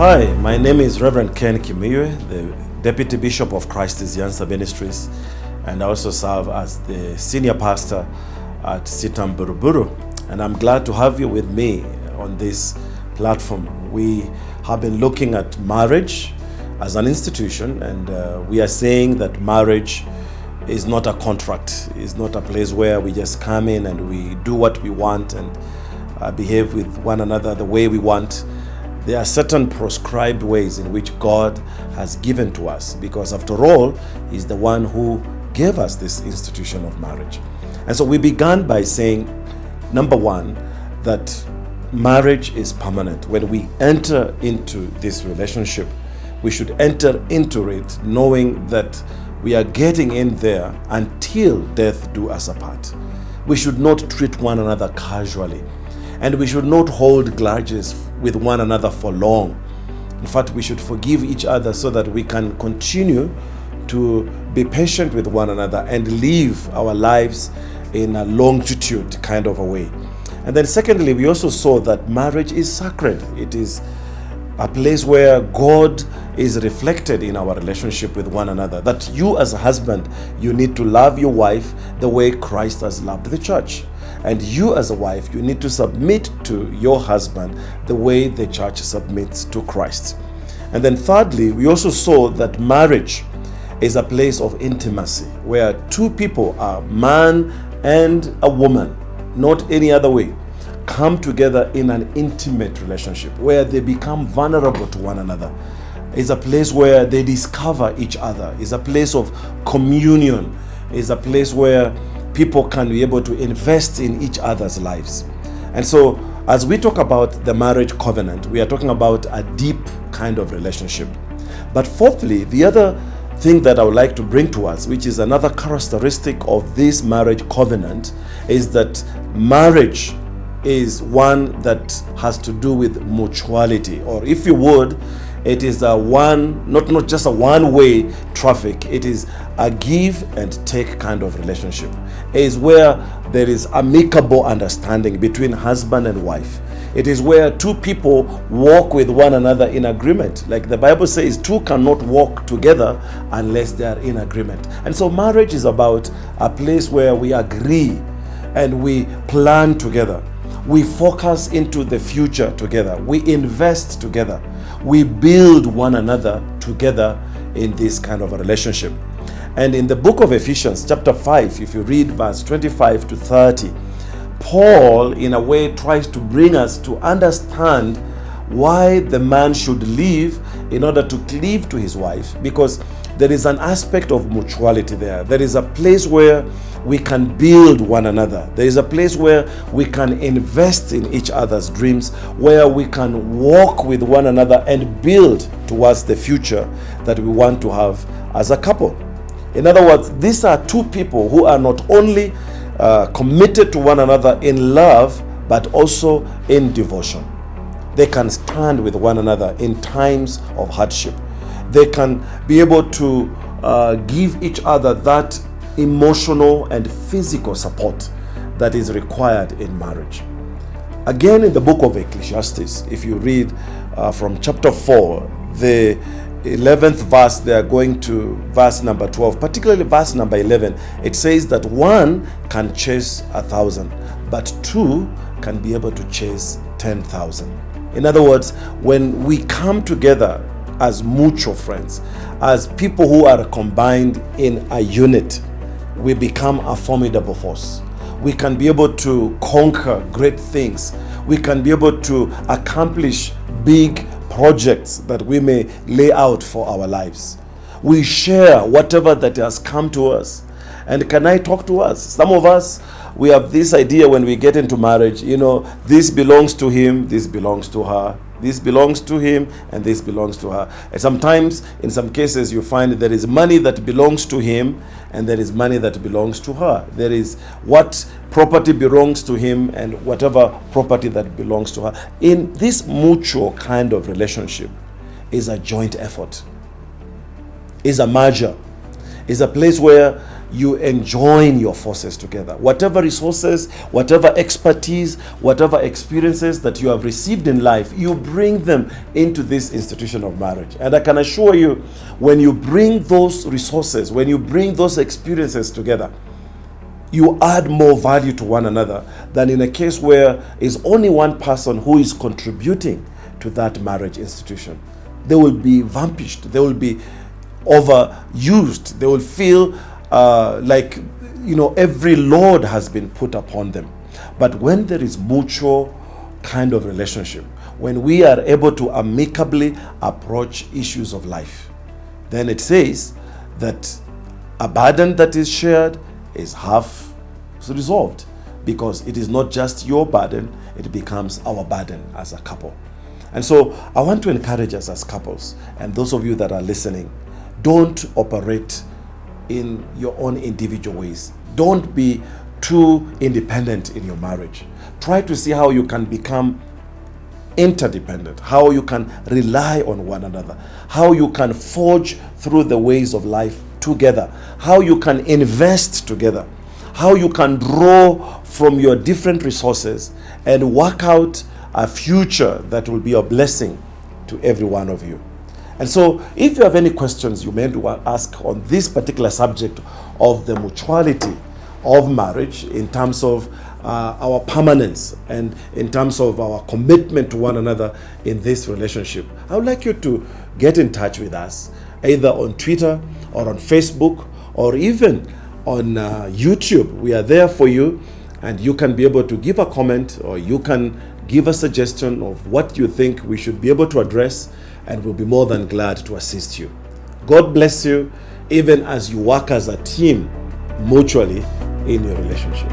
Hi, my name is Reverend Ken Kimiywe, the Deputy Bishop of Christ is the Answer Ministries, and I also serve as the Senior Pastor at CITAM Buruburu. And I'm glad to have you with me on this platform. We have been looking at marriage as an institution, and we are saying that marriage is not a contract. It's not a place where we just come in and we do what we want and behave with one another the way we want. There are certain prescribed ways in which God has given to us, because after all, He's the one who gave us this institution of marriage. And so we began by saying, number one, that marriage is permanent. When we enter into this relationship, we should enter into it knowing that we are getting in there until death do us apart. We should not treat one another casually, and we should not hold grudges with one another for long. In fact, we should forgive each other so that we can continue to be patient with one another and live our lives in a longitude kind of a way. And then secondly, we also saw that marriage is sacred. It is a place where God is reflected in our relationship with one another. That you as a husband, you need to love your wife the way Christ has loved the church. And you as a wife, you need to submit to your husband the way the church submits to Christ. And then thirdly, we also saw that marriage is a place of intimacy where two people, a man and a woman, not any other way, come together in an intimate relationship where they become vulnerable to one another. It's a place where they discover each other. It's a place of communion. It's a place where people can be able to invest in each other's lives. And so as we talk about the marriage covenant, we are talking about a deep kind of relationship. But fourthly, the other thing that I would like to bring to us, which is another characteristic of this marriage covenant, is that marriage is one that has to do with mutuality, or if you would, it is a one, not just a one-way traffic. It is a give and take kind of relationship. It is where there is amicable understanding between husband and wife. It is where two people walk with one another in agreement. Like the Bible says, two cannot walk together unless they are in agreement. And so marriage is about a place where we agree and we plan together. We focus into the future together. We invest together. We build one another together in this kind of a relationship. And in the book of Ephesians, chapter 5, if you read verse 25 to 30, Paul, in a way, tries to bring us to understand why the man should live in order to cleave to his wife, because there is an aspect of mutuality there. There is a place where we can build one another. There is a place where we can invest in each other's dreams, where we can walk with one another and build towards the future that we want to have as a couple. In other words, these are two people who are not only committed to one another in love, but also in devotion. They can stand with one another in times of hardship. They can be able to give each other that emotional and physical support that is required in marriage. Again, in the book of Ecclesiastes, if you read from chapter 4, the 11th verse, they are going to verse number 12, particularly verse number 11. It says that one can chase 1,000, but two can be able to chase 10,000. In other words, when we come together as mutual friends, as people who are combined in a unit, we become a formidable force. We can be able to conquer great things. We can be able to accomplish big projects that we may lay out for our lives. We share whatever that has come to us. And can I talk to us? Some of us, we have this idea when we get into marriage, this belongs to him, this belongs to her. This belongs to him and this belongs to her. And sometimes, in some cases, you find there is money that belongs to him and there is money that belongs to her. There is what property belongs to him and whatever property that belongs to her. In this mutual kind of relationship is a joint effort, is a merger, is a place where you enjoin your forces together. Whatever resources, whatever expertise, whatever experiences that you have received in life, you bring them into this institution of marriage. And I can assure you, when you bring those resources, when you bring those experiences together, you add more value to one another than in a case where it's only one person who is contributing to that marriage institution. They will be vanquished, they will be overused, they will feel like, every load has been put upon them. But when there is mutual kind of relationship, when we are able to amicably approach issues of life, then it says that a burden that is shared is half resolved, because it is not just your burden, it becomes our burden as a couple. And so I want to encourage us as couples, and those of you that are listening, don't operate in your own individual ways. Don't be too independent in your marriage. Try to see how you can become interdependent, how you can rely on one another, how you can forge through the ways of life together, how you can invest together, how you can draw from your different resources and work out a future that will be a blessing to every one of you. And so if you have any questions you may want to ask on this particular subject of the mutuality of marriage in terms of our permanence and in terms of our commitment to one another in this relationship, I would like you to get in touch with us either on Twitter or on Facebook or even on YouTube. We are there for you, and you can be able to give a comment or you can give a suggestion of what you think we should be able to address, and we'll be more than glad to assist you. God bless you, even as you work as a team mutually in your relationship.